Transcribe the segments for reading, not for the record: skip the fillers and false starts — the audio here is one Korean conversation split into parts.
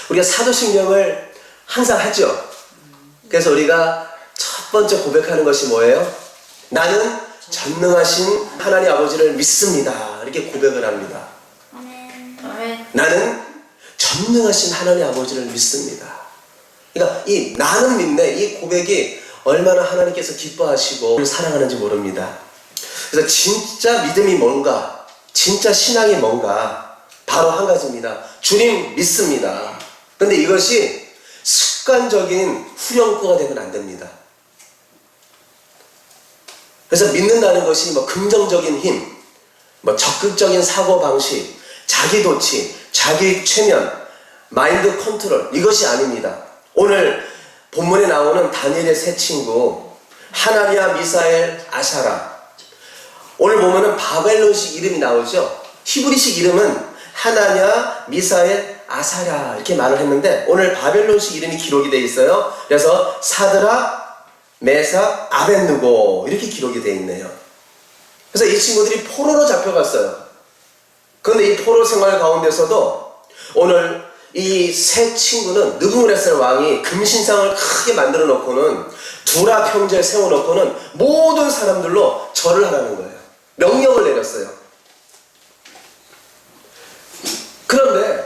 우리가 사도신경을 항상 하죠. 그래서 우리가 첫 번째 고백하는 것이 뭐예요? 나는 전능하신 하나님 아버지를 믿습니다. 이렇게 고백을 합니다. 아멘. 나는 전능하신 하나님 아버지를 믿습니다. 그러니까 이 나는 믿네, 이 고백이 얼마나 하나님께서 기뻐하시고 사랑하는지 모릅니다. 그래서 진짜 믿음이 뭔가, 진짜 신앙이 뭔가, 바로 한 가지입니다. 주님 믿습니다. 근데 이것이 습관적인 후렴구가 되면 안 됩니다. 그래서 믿는다는 것이 뭐 긍정적인 힘, 뭐 적극적인 사고방식, 자기도취, 자기 최면, 마인드 컨트롤, 이것이 아닙니다. 오늘 본문에 나오는 다니엘의 세 친구 하나니아, 미사엘, 아사랴, 오늘 보면은 바벨론식 이름이 나오죠. 히브리식 이름은 하나니아, 미사엘, 아사랴 이렇게 말을 했는데 오늘 바벨론식 이름이 기록이 되어 있어요. 그래서 사드락, 메삭, 아벳느고 이렇게 기록이 되어 있네요. 그래서 이 친구들이 포로로 잡혀갔어요. 그런데 이 포로 생활 가운데서도 오늘 이 세 친구는 느부갓네살 왕이 금신상을 크게 만들어 놓고는 두라 평지에 세워놓고는 모든 사람들로 절을 하라는 거예요. 명령을 내렸어요. 그런데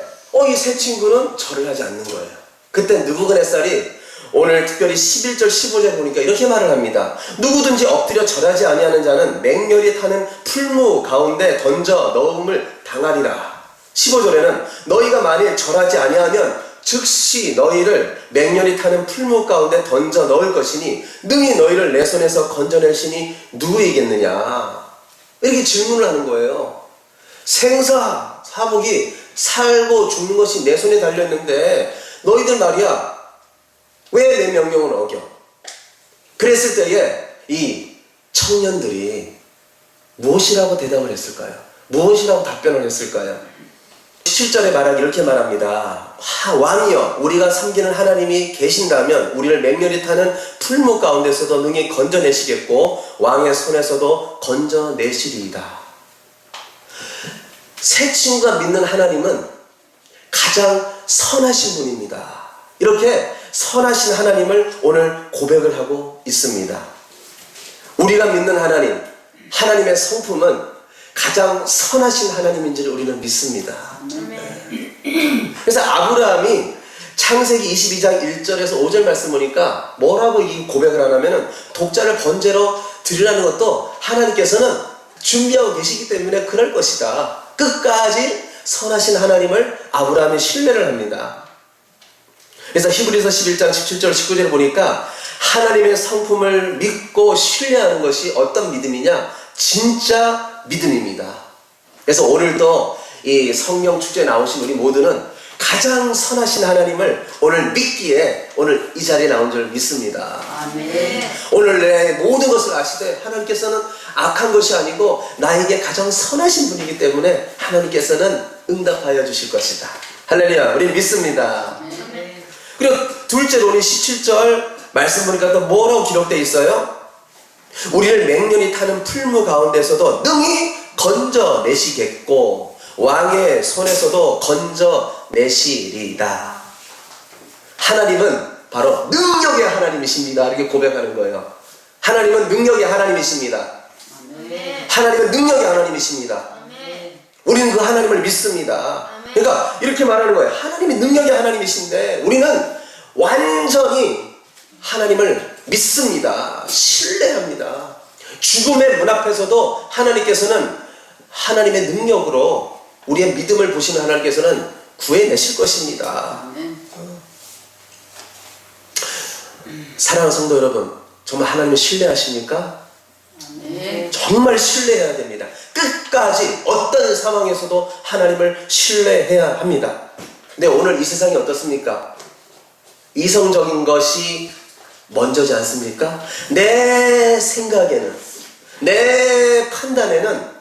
이 세 친구는 절을 하지 않는 거예요. 그때 느부갓네살이 오늘 특별히 11절 15절 보니까 이렇게 말을 합니다. 누구든지 엎드려 절하지 아니하는 자는 맹렬히 타는 풀무 가운데 던져 넣음을 당하리라. 15절에는 너희가 만일 절하지 아니하면 즉시 너희를 맹렬히 타는 풀무 가운데 던져 넣을 것이니 능히 너희를 내 손에서 건져낼 신이 누구이겠느냐. 이렇게 질문을 하는 거예요. 생사 사복이 살고 죽는 것이 내 손에 달렸는데 너희들 말이야 왜 내 명령을 어겨? 그랬을 때에 이 청년들이 무엇이라고 대답을 했을까요? 무엇이라고 답변을 했을까요? 17절에 말하기 이렇게 말합니다. 왕이여, 우리가 섬기는 하나님이 계신다면 우리를 맹렬히 타는 풀무 가운데서도 능히 건져내시겠고 왕의 손에서도 건져내시리이다. 세 친구가 믿는 하나님은 가장 선하신 분입니다. 이렇게 선하신 하나님을 오늘 고백을 하고 있습니다. 우리가 믿는 하나님, 하나님의 성품은 가장 선하신 하나님인지를 우리는 믿습니다. 그래서 아브라함이 창세기 22장 1절에서 5절 말씀 보니까 뭐라고 이 고백을 하냐면은 독자를 번제로 드리라는 것도 하나님께서는 준비하고 계시기 때문에 그럴 것이다. 끝까지 선하신 하나님을 아브라함이 신뢰를 합니다. 그래서 히브리서 11장 17절 19절을 보니까 하나님의 성품을 믿고 신뢰하는 것이 어떤 믿음이냐? 진짜 믿음입니다. 그래서 오늘도 이 성령 축제에 나오신 우리 모두는 가장 선하신 하나님을 오늘 믿기에 오늘 이 자리에 나온 줄 믿습니다. 아멘. 오늘 내 모든 것을 아시되 하나님께서는 악한 것이 아니고 나에게 가장 선하신 분이기 때문에 하나님께서는 응답하여 주실 것이다. 할렐루야, 우리 믿습니다. 그리고 둘째로 우리 17절 말씀 보니까 또 뭐라고 기록되어 있어요? 우리를 맹렬히 타는 풀무 가운데서도 능히 건져내시겠고 왕의 손에서도 건져내시리이다. 하나님은 바로 능력의 하나님이십니다. 이렇게 고백하는 거예요. 하나님은 능력의 하나님이십니다. 하나님은 능력의 하나님이십니다. 우리는 그 하나님을 믿습니다. 그러니까 이렇게 말하는 거예요. 하나님이 능력의 하나님이신데 우리는 완전히 하나님을 믿습니다. 신뢰합니다. 죽음의 문 앞에서도 하나님께서는 하나님의 능력으로 우리의 믿음을 보시는 하나님께서는 구해내실 것입니다. 사랑하는 성도 여러분, 정말 하나님을 신뢰하십니까? 정말 신뢰해야 됩니다. 끝까지 어떤 상황에서도 하나님을 신뢰해야 합니다. 근데 오늘 이 세상이 어떻습니까? 이성적인 것이 먼저지 않습니까? 내 생각에는, 내 판단에는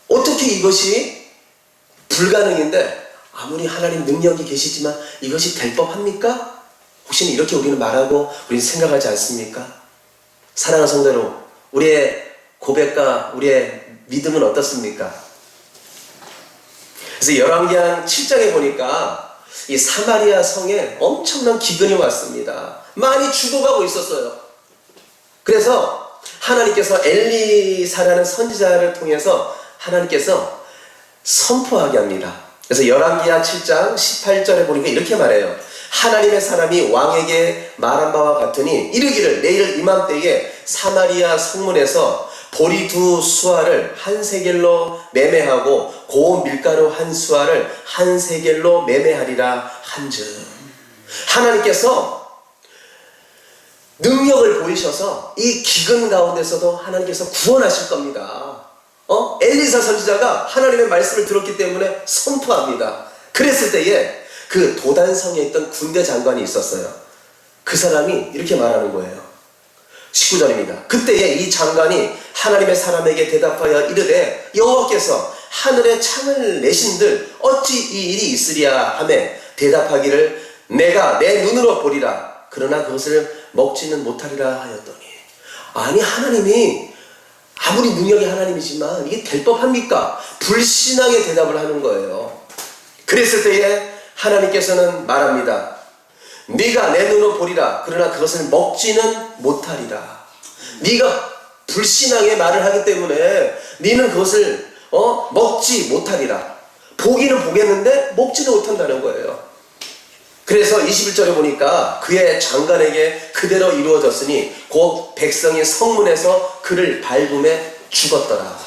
어떻게 이것이 불가능인데 아무리 하나님 능력이 계시지만 이것이 될 법합니까? 혹시 이렇게 우리는 말하고 우리는 생각하지 않습니까? 사랑하는 성도 여러분, 우리의 고백과 우리의 믿음은 어떻습니까? 그래서 열왕기상 7장에 보니까 이 사마리아 성에 엄청난 기근이 왔습니다. 많이 죽어가고 있었어요. 그래서 하나님께서 엘리사라는 선지자를 통해서 하나님께서 선포하게 합니다. 그래서 열왕기상 7장 18절에 보니까 이렇게 말해요. 하나님의 사람이 왕에게 말한 바와 같으니 이르기를 내일 이맘때에 사마리아 성문에서 보리 2수알을 한 세겔로 매매하고 고운 밀가루 1수알을 한 세겔로 매매하리라 한즉. 하나님께서 능력을 보이셔서 이 기근 가운데서도 하나님께서 구원하실 겁니다. 엘리사 선지자가 하나님의 말씀을 들었기 때문에 선포합니다. 그랬을 때에 그 도단성에 있던 군대 장관이 있었어요. 그 사람이 이렇게 말하는 거예요. 19절입니다. 그때에 이 장관이 하나님의 사람에게 대답하여 이르되 여호와께서 하늘에 창을 내신들 어찌 이 일이 있으랴 하매 대답하기를 내가 내 눈으로 보리라 그러나 그것을 먹지는 못하리라 하였더니. 아니, 하나님이 아무리 능력이 하나님이지만 이게 될 법합니까? 불신앙의 대답을 하는 거예요. 그랬을 때에 하나님께서는 말합니다. 네가 내 눈으로 보리라 그러나 그것을 먹지는 못하리라. 네가 불신앙의 말을 하기 때문에 네는 그것을 먹지 못하리라. 보기는 보겠는데 먹지는 못한다는 거예요. 그래서 21절에 보니까 그의 장관에게 그대로 이루어졌으니 곧 백성이 성문에서 그를 밟음에 죽었더라.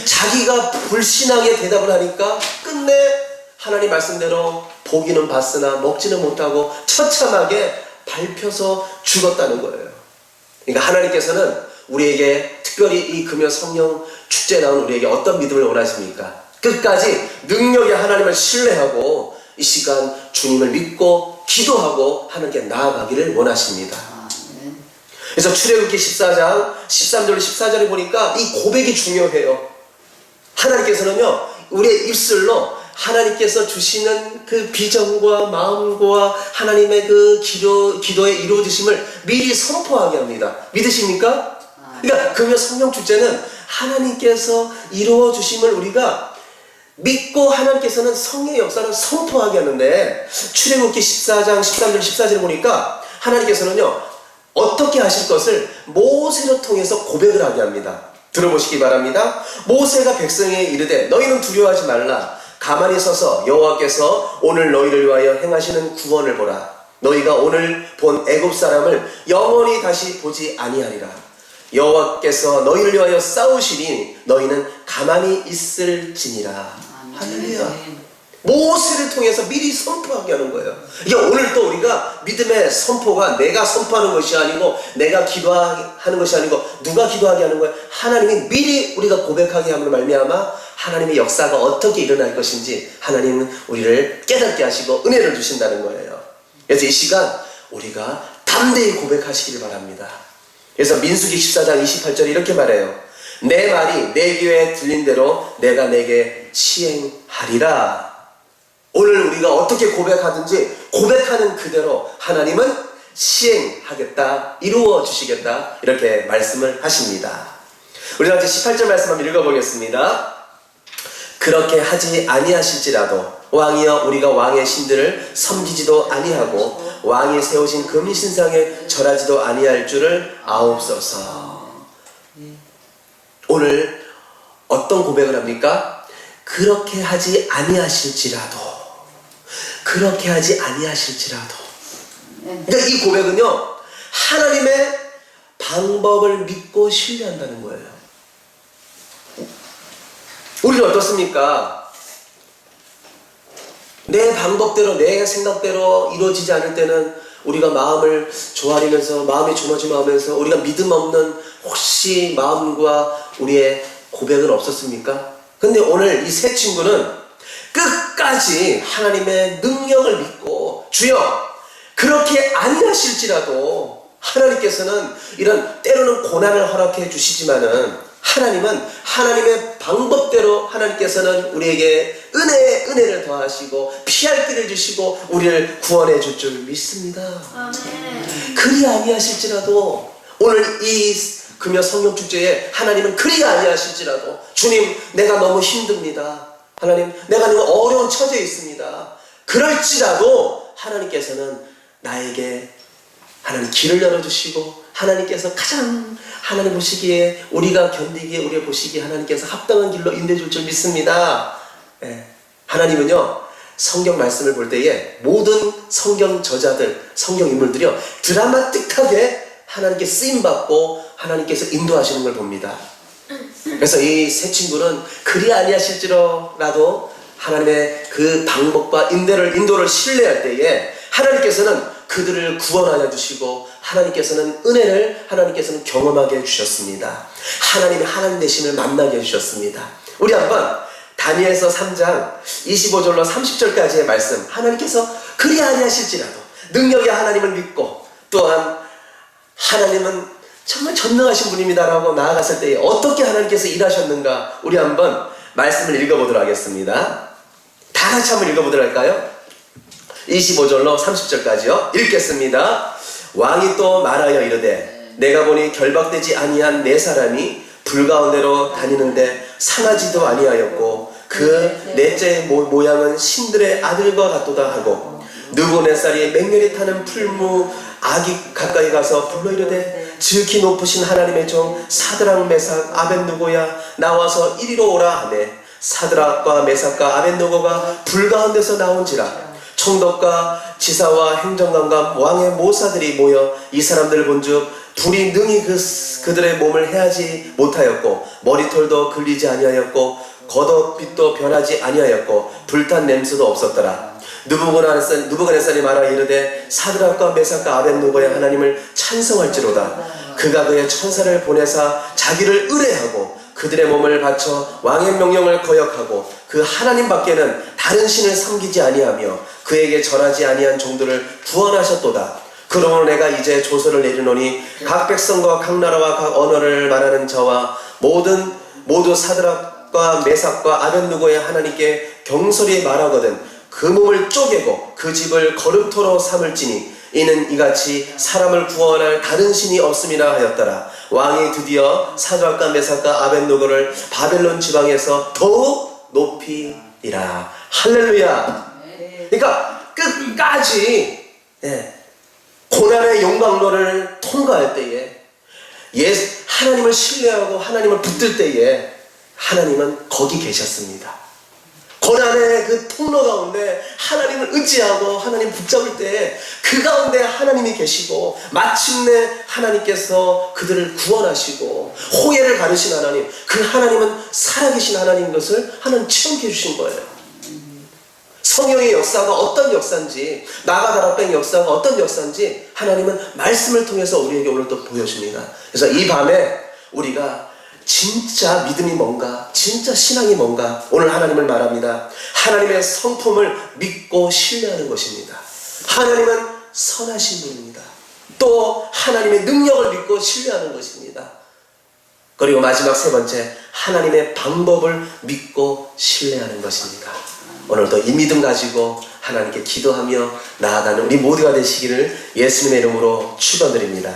자기가 불신앙의 대답을 하니까 끝내 하나님 말씀대로 보기는 봤으나 먹지는 못하고 처참하게 밟혀서 죽었다는 거예요. 그러니까 하나님께서는 우리에게 특별히 이 금요 성령 축제에 나온 우리에게 어떤 믿음을 원하십니까? 끝까지 능력의 하나님을 신뢰하고 이 시간 주님을 믿고 기도하고 하나님께 나아가기를 원하십니다. 그래서 출애굽기 14장 13절 14절에 보니까 이 고백이 중요해요. 하나님께서는요 우리의 입술로 하나님께서 주시는 그 비전과 마음과 하나님의 그 기도의 이루어지심을 미리 선포하게 합니다. 믿으십니까? 그러니까 금요 성령 축제는 하나님께서 이루어 주심을 우리가 믿고 하나님께서는 성령의 역사를 선포하게 하는데 출애굽기 14장 13절 14절에 보니까 하나님께서는요 어떻게 하실 것을 모세를 통해서 고백을 하게 합니다. 들어보시기 바랍니다. 모세가 백성에게 이르되 너희는 두려워하지 말라. 가만히 서서 여호와께서 오늘 너희를 위하여 행하시는 구원을 보라. 너희가 오늘 본 애굽 사람을 영원히 다시 보지 아니하리라. 여호와께서 너희를 위하여 싸우시니 너희는 가만히 있을지니라. 할렐루야. 모세를 통해서 미리 선포하게 하는 거예요. 이게 오늘 또 우리가 믿음의 선포가 내가 선포하는 것이 아니고 내가 기도하는 것이 아니고 누가 기도하게 하는 거예요. 하나님이 미리 우리가 고백하게 함으로 말미암아 하나님의 역사가 어떻게 일어날 것인지 하나님은 우리를 깨닫게 하시고 은혜를 주신다는 거예요. 그래서 이 시간 우리가 담대히 고백하시기를 바랍니다. 그래서 민수기 14장 28절에 이렇게 말해요. 내 말이 내 귀에 들린 대로 내가 내게 시행하리라. 오늘 우리가 어떻게 고백하든지 고백하는 그대로 하나님은 시행하겠다, 이루어 주시겠다 이렇게 말씀을 하십니다. 우리가 이제 18절 말씀 한번 읽어보겠습니다. 그렇게 하지 아니하실지라도 왕이여 우리가 왕의 신들을 섬기지도 아니하고 왕이 세우신 금신상에 절하지도 아니할 줄을 아옵소서. 오늘 어떤 고백을 합니까? 그렇게 하지 아니하실지라도, 그렇게 하지 아니하실지라도. 그러니까 이 고백은요 하나님의 방법을 믿고 신뢰한다는 거예요. 우리는 어떻습니까? 내 방법대로 내 생각대로 이루어지지 않을 때는 우리가 마음을 조아리면서 마음이 조마조마하면서 우리가 믿음 없는 혹시 마음과 우리의 고백은 없었습니까? 근데 오늘 이 세 친구는 끝까지 하나님의 능력을 믿고 주여 그렇게 아니하실지라도 하나님께서는 이런 때로는 고난을 허락해 주시지만은 하나님은 하나님의 방법대로 하나님께서는 우리에게 은혜를 더하시고 피할 길을 주시고 우리를 구원해 줄 줄 믿습니다. 아멘. 그리 아니하실지라도 오늘 이 금요 성령 축제에 하나님은 그리 아니하실지라도 주님 내가 너무 힘듭니다. 하나님, 내가 너무 어려운 처지에 있습니다. 그럴지라도 하나님께서는 나에게 하나님 길을 열어주시고, 하나님께서 가장 하나님 보시기에, 우리가 견디기에, 우리가 보시기에 하나님께서 합당한 길로 인도해 줄 믿습니다. 예. 하나님은요, 성경 말씀을 볼 때에 모든 성경 저자들, 성경 인물들이요, 드라마틱하게 하나님께 쓰임받고 하나님께서 인도하시는 걸 봅니다. 그래서 이 세 친구는 그리 아니하실지라도 하나님의 그 방법과 인도를 신뢰할 때에 하나님께서는 그들을 구원하여 주시고, 하나님께서는 은혜를 하나님께서는 경험하게 해주셨습니다. 하나님의 하나님 되심을 만나게 해주셨습니다. 우리 한번 다니엘서 3장 25절로 30절까지의 말씀, 하나님께서 그리 아니하실지라도 능력의 하나님을 믿고, 또한 하나님은 정말 전능하신 분입니다라고 나아갔을 때 어떻게 하나님께서 일하셨는가, 우리 한번 말씀을 읽어보도록 하겠습니다. 다 같이 한번 읽어보도록 할까요? 25절로 30절까지요. 읽겠습니다. 왕이 또 말하여 이르되, 내가 보니 결박되지 아니한 네 사람이 불 가운데로 다니는데 상하지도 아니하였고, 그 넷째의 모양은 신들의 아들과 같도다 하고, 느부갓네살이 맹렬히 타는 풀무 아기 가까이 가서 불러 이르되, 지극히 높으신 하나님의 종 사드락 메삭 아벳느고야, 나와서 이리로 오라 하매, 사드락과 메삭과 아벳느고가 불 가운데서 나온지라. 총독과 지사와 행정관과 왕의 모사들이 모여 이 사람들을 본즉 불이 능히 그들의 몸을 해하지 못하였고, 머리털도 글리지 아니하였고, 겉옷빛도 변하지 아니하였고, 불탄 냄새도 없었더라. 느부갓네살이 말하 이르되, 사드락과 메삭과 아벳느고의 하나님을 찬송할지로다. 그가 그의 천사를 보내사 자기를 의뢰하고 그들의 몸을 바쳐 왕의 명령을 거역하고, 그 하나님 밖에는 다른 신을 섬기지 아니하며 그에게 절하지 아니한 종들을 구원하셨도다. 그러므로 내가 이제 조서를 내리노니, 각 백성과 각 나라와 각 언어를 말하는 자와 모두 사드락과 메삭과 아벳느고의 하나님께 경솔히 말하거든 그 몸을 쪼개고 그 집을 거름토로 삼을지니, 이는 이같이 사람을 구원할 다른 신이 없음이라 하였더라. 왕이 드디어 사드락과 메삭과 아벳느고를 바벨론 지방에서 더욱 높이리라. 할렐루야. 그러니까 끝까지 고난의 용광로를 통과할 때에, 하나님을 신뢰하고 하나님을 붙들 때에 하나님은 거기 계셨습니다. 고난의 그 통로 가운데 하나님을 의지하고 하나님 붙잡을 때 그 가운데 하나님이 계시고, 마침내 하나님께서 그들을 구원하시고 홍해를 가르신 하나님, 그 하나님은 살아계신 하나님인 것을 하나님 체험해 주신 거예요. 성령의 역사가 어떤 역사인지, 나가다락뱅 역사가 어떤 역사인지 하나님은 말씀을 통해서 우리에게 오늘 또 보여줍니다. 그래서 이 밤에 우리가 진짜 믿음이 뭔가, 진짜 신앙이 뭔가, 오늘 하나님을 말합니다. 하나님의 성품을 믿고 신뢰하는 것입니다. 하나님은 선하신 분입니다. 또 하나님의 능력을 믿고 신뢰하는 것입니다. 그리고 마지막 세 번째, 하나님의 방법을 믿고 신뢰하는 것입니다. 오늘도 이 믿음 가지고 하나님께 기도하며 나아가는 우리 모두가 되시기를 예수님의 이름으로 축원드립니다.